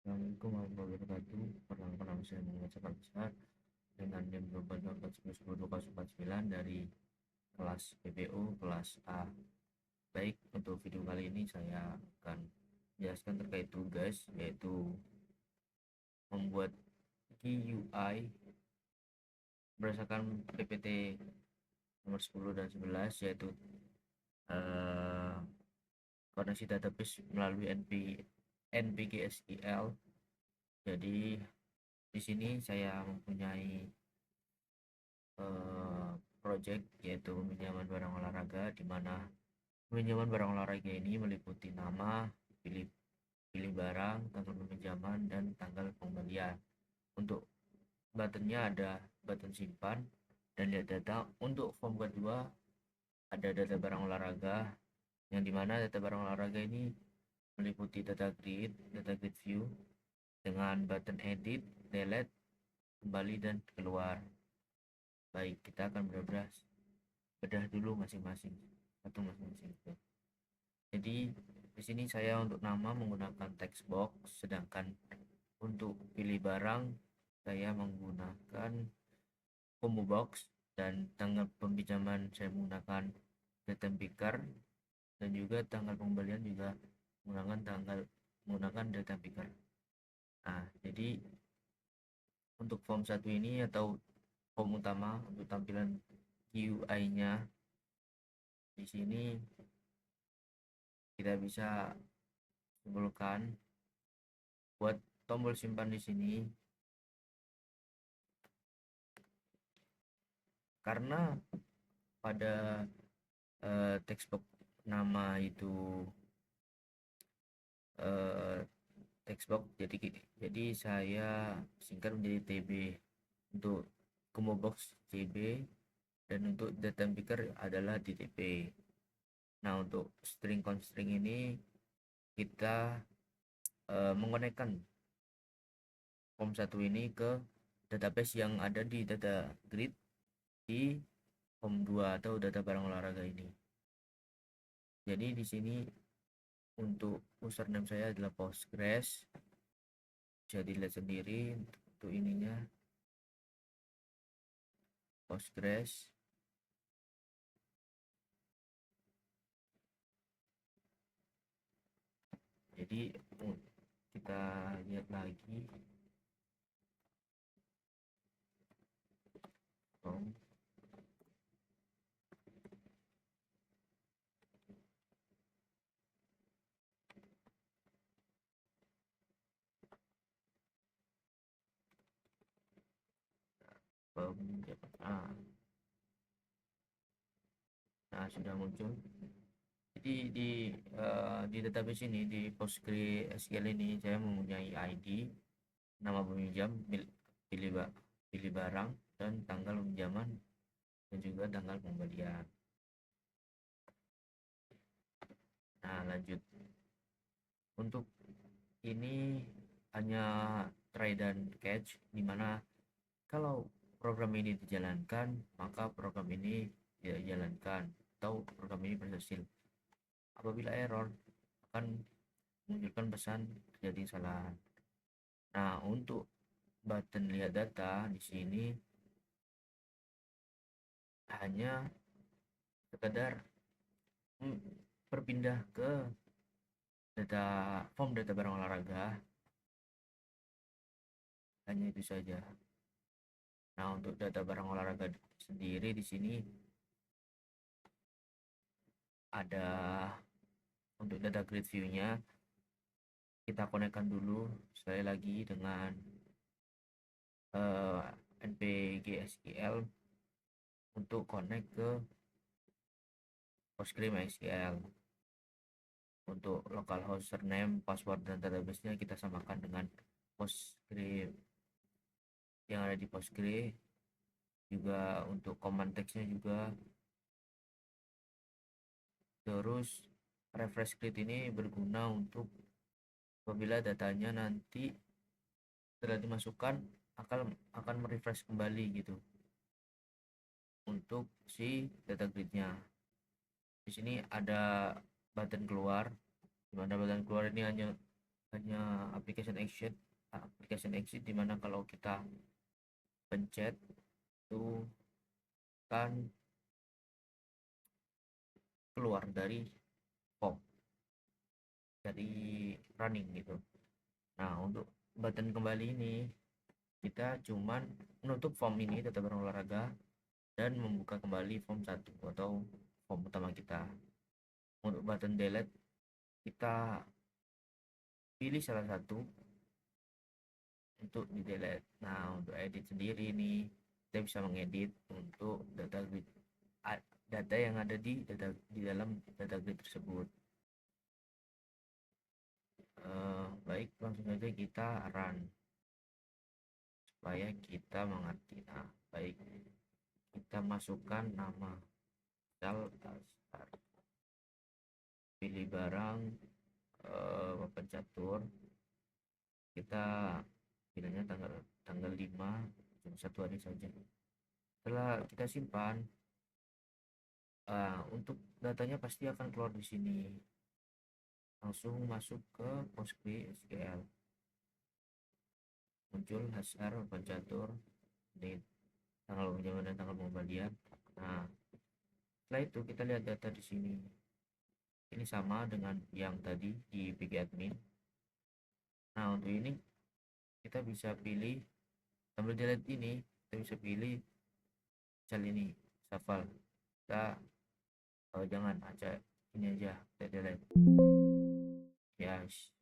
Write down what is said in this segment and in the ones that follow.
Assalamualaikum warahmatullahi wabarakatuh. Perkenalkan nama saya Muhammad Safar Besar dengan NIM 24 dari kelas PPO kelas A. Baik, untuk video kali ini saya akan menjelaskan terkait tugas, yaitu membuat GUI berdasarkan PPT nomor 10 dan 11, yaitu koneksi database melalui NPGSQL. Jadi di sini saya mempunyai project, yaitu peminjaman barang olahraga, di mana peminjaman barang olahraga ini meliputi nama, pilih barang, tanggal peminjaman, dan tanggal pembelian. Untuk buttonnya ada button simpan dan lihat data. Untuk form kedua ada data barang olahraga, yang dimana data barang olahraga ini meliputi data grid view dengan button edit, delete, kembali, dan keluar. Baik, kita akan bedah dulu masing-masing. Jadi di sini saya untuk nama menggunakan text box, sedangkan untuk pilih barang saya menggunakan combo box, dan tanggal peminjaman saya menggunakan data picker, dan juga tanggal pembelian juga menggunakan data picker. Nah, jadi untuk form 1 ini atau form utama untuk tampilan GUI-nya, di sini kita bisa simpulkan buat tombol simpan di sini, karena pada textbox nama itu textbox, jadi saya singkat menjadi TB. Untuk combo box CB, dan untuk data picker adalah DTP. Nah, untuk string constring ini kita mengkonekkan form 1 ini ke database yang ada di data grid di form 2 atau data barang olahraga ini. Jadi di sini untuk username saya adalah Postgres, bisa dilihat sendiri untuk ininya Postgres. Jadi kita lihat lagi nah, sudah muncul. Jadi di database ini, di PostgreSQL ini, saya mempunyai ID, nama peminjam, pilih barang, dan tanggal peminjaman, dan juga tanggal pembelian. Nah, lanjut. Untuk ini hanya try dan catch, dimana kalau program ini dijalankan, maka program ini tidak dijalankan, atau program ini berhasil. Apabila error, akan menunjukkan pesan terjadi kesalahan. Nah, untuk button lihat data di sini hanya sekedar berpindah ke form data barang olahraga, hanya itu saja. Nah, untuk data barang olahraga sendiri di sini ada untuk data grid view-nya, kita konekkan dulu sekali lagi dengan NPGSQL untuk connect ke PostgreSQL. Untuk localhost, surname, password, dan database-nya kita samakan dengan Postgre yang ada di Postgre. Juga untuk command text-nya juga. Terus refresh grid ini berguna untuk apabila datanya nanti setelah dimasukkan akan merefresh kembali gitu untuk si data gridnya. Di sini ada button keluar, dimana button keluar ini hanya hanya application exit dimana kalau kita pencet itu kan keluar dari form, dari running gitu. Nah, untuk button kembali ini kita cuman menutup form ini data barang olahraga dan membuka kembali form 1 atau form utama kita. Untuk button delete kita pilih salah satu untuk di delete. Nah, untuk edit sendiri nih kita bisa mengedit untuk data yang ada di dalam data grid tersebut. Baik, langsung saja kita run supaya kita mengerti. Nah, baik, kita masukkan nama misal pilih barang papan catur, kita pilihnya tanggal 5 jam 1 hari saja. Setelah kita simpan, untuk datanya pasti akan keluar di sini. Langsung masuk ke PostgreSQL, muncul hasil papan catur ini tanggal pinjaman dan tanggal pengembalian. Nah, setelah itu kita lihat data di sini. Ini sama dengan yang tadi di pgadmin. Nah, untuk ini kita bisa pilih sambil delete ini, kita bisa pilih cell ini shuffle. Kita jangan aja ini aja kita delete. Yes.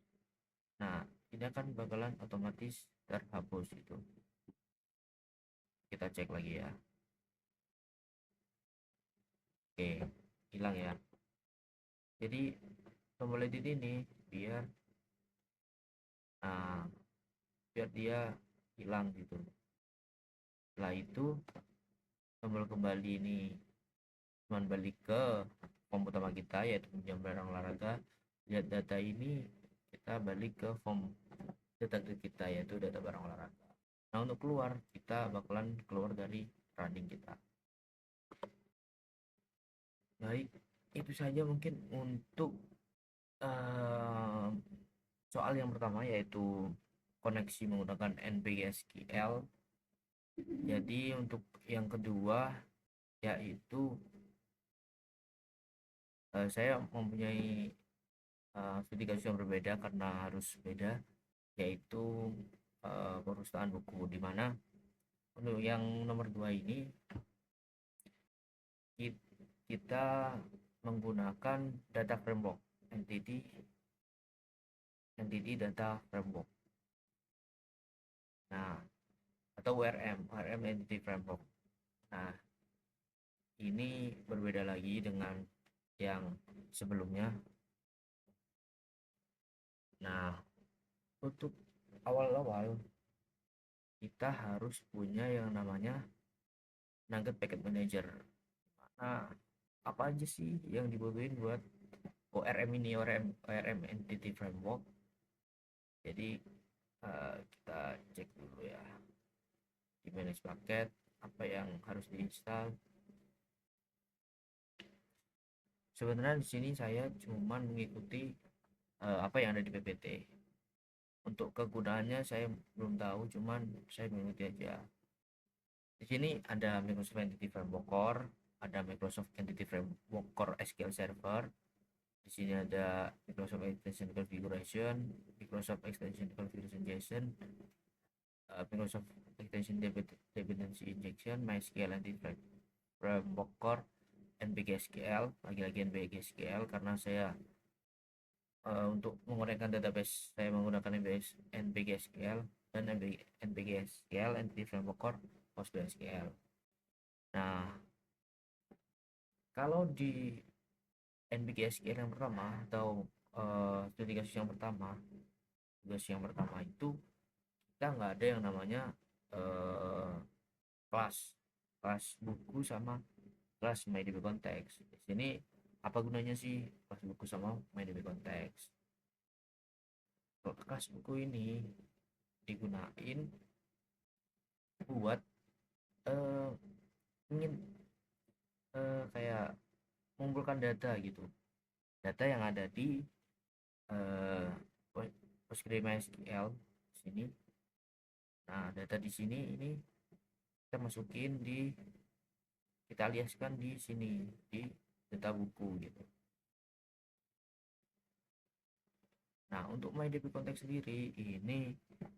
Nah, ini akan bakalan otomatis terhapus itu. Kita cek lagi ya. Oke, hilang ya. Jadi tombol edit ini biar dia hilang gitu. Setelah itu tombol kembali ini cuman balik ke form utama kita, yaitu pinjam barang olahraga. Lihat data ini kita balik ke form data kita, yaitu data barang olahraga. Nah, untuk keluar kita bakalan keluar dari running kita. Baik, itu saja mungkin untuk soal yang pertama, yaitu koneksi menggunakan npgsql. Jadi untuk yang kedua yaitu saya mempunyai studi kasus yang berbeda karena harus beda, yaitu perpustakaan buku, di mana untuk yang nomor 2 ini kita menggunakan data framework, entity data framework, nah, atau ORM entity framework. Nah, ini berbeda lagi dengan yang sebelumnya. Nah, untuk awal-awal kita harus punya yang namanya Nugget Packet Manager. Nah, apa aja sih yang dibutuhin buat ORM ini, ORM Entity Framework? Jadi kita cek dulu ya di manage paket apa yang harus diinstal. Sebenarnya di sini saya cuman mengikuti apa yang ada di PPT. Untuk kegunaannya saya belum tahu, cuman saya mengikuti aja. Di sini ada Microsoft Entity Framework Core, ada Microsoft Entity Framework Core SQL Server. Di sini ada Microsoft Extension Configuration, Microsoft Extension Configuration JSON, Microsoft Extension Dependency Injection, MySQL Entity Framework Core, npgsql, lagi-lagi npgsql karena saya untuk menggunakan database saya menggunakan npgsql dan npgsql Entity Framework Core PostgreSQL. Nah, kalau di npgsql yang pertama atau studi kasus yang pertama, itu kita nggak ada yang namanya kelas buku sama kelas MyDB Context. Di sini apa gunanya sih kelas buku sama MyDB Context? Kelas buku ini digunain buat ingin kayak mengumpulkan data gitu, data yang ada di PostgreSQL sini. Nah, data di sini ini kita masukin kita aliaskan di sini di data buku gitu. Nah, untuk MyDB Context sendiri ini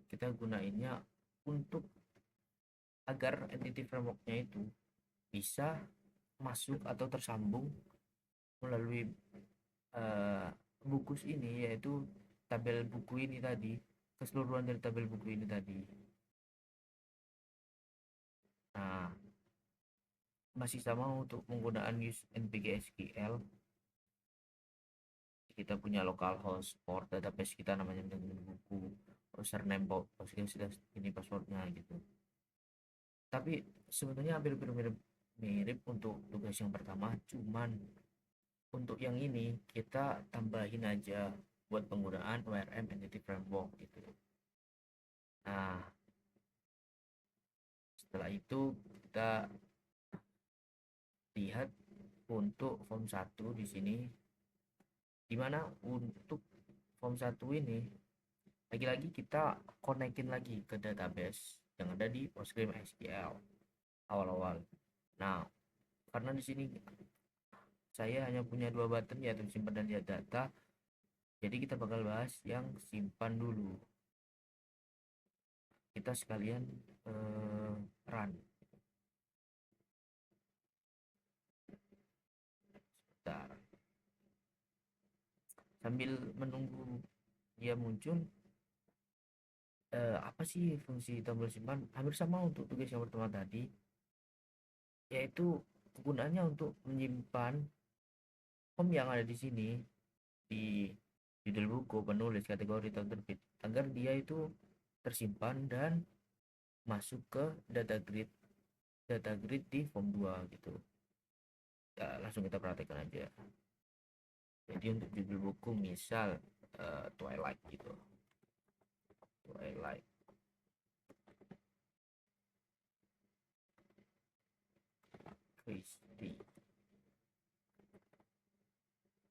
kita gunainnya untuk agar entity frameworknya itu bisa masuk atau tersambung melalui buku ini, yaitu tabel buku ini tadi, keseluruhan dari tabel buku ini tadi. Nah, masih sama untuk penggunaan use npk SQL. Kita punya localhost port database kita namanya dengan buku, username Postgres sudah ini passwordnya gitu. Tapi sebenarnya hampir mirip untuk tugas yang pertama, cuman untuk yang ini kita tambahin aja buat penggunaan ORM Entity Framework gitu. Nah, setelah itu kita lihat untuk form 1 di sini, dimana untuk form 1 ini lagi-lagi kita konekin lagi ke database yang ada di PostgreSQL awal-awal. Nah, karena di sini saya hanya punya 2 button, yaitu simpan dan lihat data, jadi kita bakal bahas yang simpan dulu. Kita sekalian run sebentar sambil menunggu dia muncul. Apa sih fungsi tombol simpan? Hampir sama untuk tugas yang pertama tadi, yaitu kegunaannya untuk menyimpan form yang ada di sini di judul buku, penulis, kategori, tahun terbit, agar dia itu tersimpan dan masuk ke data grid di form 2 gitu. Ya, langsung kita praktekkan aja. Jadi untuk judul buku misal Twilight gitu, Twilight Christie,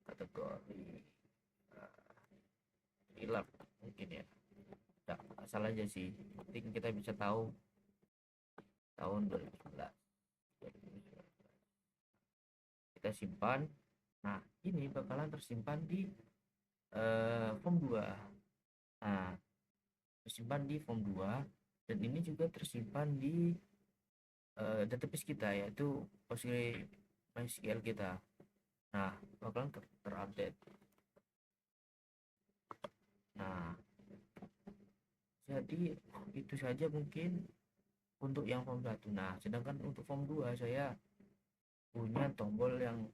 kategori thriller mungkin ya. Nggak asal aja sih, penting kita bisa tahu tahun 2011. Kita simpan. Nah, ini bakalan tersimpan di form 2. Nah, tersimpan di form 2, dan ini juga tersimpan di database kita, yaitu PostgreSQL kita. Nah, bakalan terupdate. Nah, jadi itu saja mungkin untuk yang form 1. Nah, sedangkan untuk form 2 saya punya tombol yang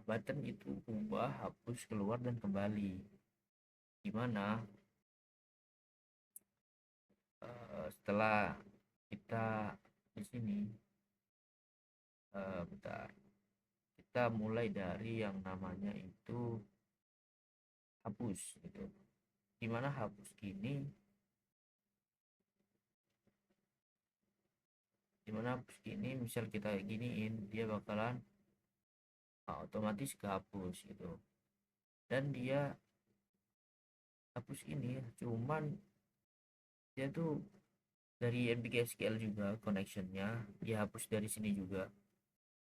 button itu ubah, hapus, keluar, dan kembali, dimana setelah kita di sini bentar, kita mulai dari yang namanya itu hapus gitu, dimana hapus gini, misal kita giniin, dia bakalan otomatis kehapus gitu. Dan dia hapus ini cuman dia tuh dari npk SQL juga connectionnya dia hapus dari sini juga,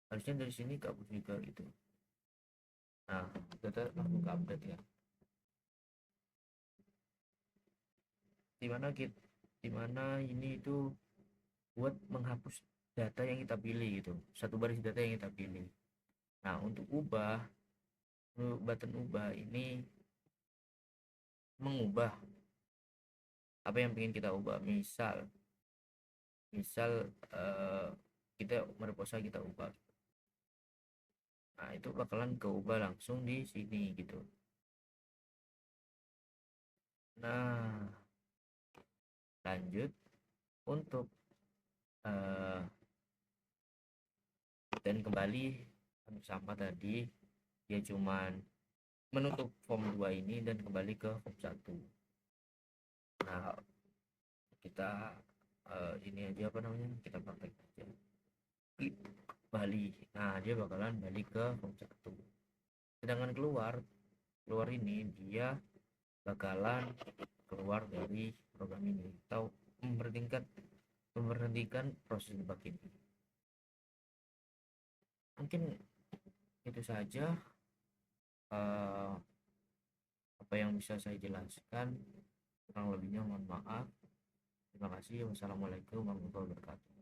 harusnya dari sini kehapus juga gitu. Nah, kita langsung ke update ya, dimana ini itu buat menghapus data yang kita pilih gitu, satu baris data yang kita pilih. Nah, untuk button ubah ini mengubah apa yang ingin kita ubah. Misal kita mereposa, kita ubah. Nah, itu bakalan keubah langsung di sini gitu. Nah, lanjut untuk dan kembali sama tadi, dia cuman menutup form 2 ini dan kembali ke form 1. Nah, kita ini aja apa namanya, kita praktek aja balik. Nah, dia bakalan balik ke form 1. Sedangkan keluar ini dia bakalan keluar dari program ini atau memberhentikan proses debug ini. Mungkin itu saja apa yang bisa saya jelaskan, kurang lebihnya mohon maaf. Terima kasih. Wassalamualaikum warahmatullahi wabarakatuh.